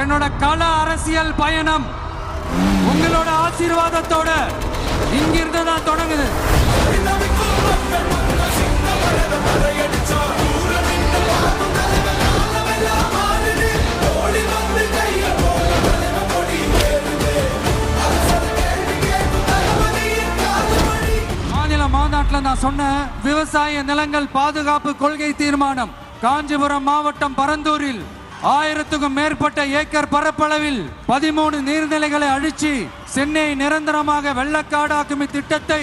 என்னோட கள அரசியல் பயணம் உங்களோட ஆசீர்வாதத்தோட இங்கிருந்து தான் தொடங்குது. மாநாட்டில் நான் சொன்ன விவசாய நிலங்கள் பாதுகாப்பு கொள்கை தீர்மானம் காஞ்சிபுரம் மாவட்டம் பரந்தூரில் 1000க்கும் மேற்பட்ட ஏக்கர் பரப்பளவில் 13 நீர்நிலைகளை அழிச்சு சென்னை நிரந்தரமாக வெள்ளக்காடாக்கும் திட்டத்தை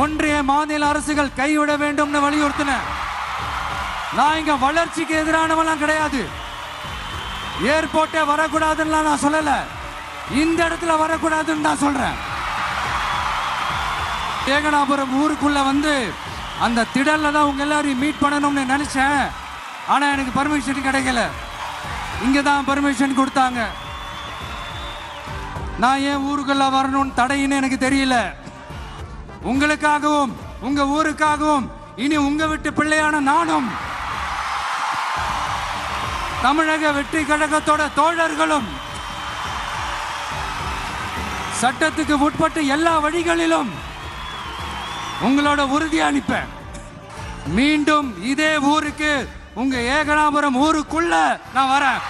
ஒன்றிய மாநில அரசுகள் கைவிட வேண்டும் வலியுறுத்தின. நான் இங்க வளர்ச்சிக்கு எதிரானவெல்லாம் கிடையாது. ஏர்போர்ட்டே வரக்கூடாதுன்னு நான் சொல்லல, இந்த இடத்துல வரக்கூடாதுன்னு நான் சொல்றேன். ஏகனாபுரம் ஊருக்குள்ள வந்து அந்த திடல்ல தான் உங்க எல்லாரையும் மீட் பண்ணணும்னு நினைச்சேன். ஆனா எனக்கு பர்மிஷன் கிடைக்கல. இங்க தான் பர்மிஷன் கொடுத்தாங்க. நான் ஏன் ஊருக்குள்ள வரணும்னு தடையின்னு எனக்கு தெரியல. உங்களுக்காகவும் உங்க ஊருக்காகவும் இனி உங்க வீட்டு பிள்ளையான நானும் தமிழக வெற்றி கழகத்தோட தோழர்களும் சட்டத்துக்கு உட்பட்டு எல்லா வழிகளிலும் உங்களோட உறுதி அளிப்பேன். மீண்டும் இதே ஊருக்கு உங்க ஏகனாபுரம் ஊருக்குள்ள நான் வரேன்.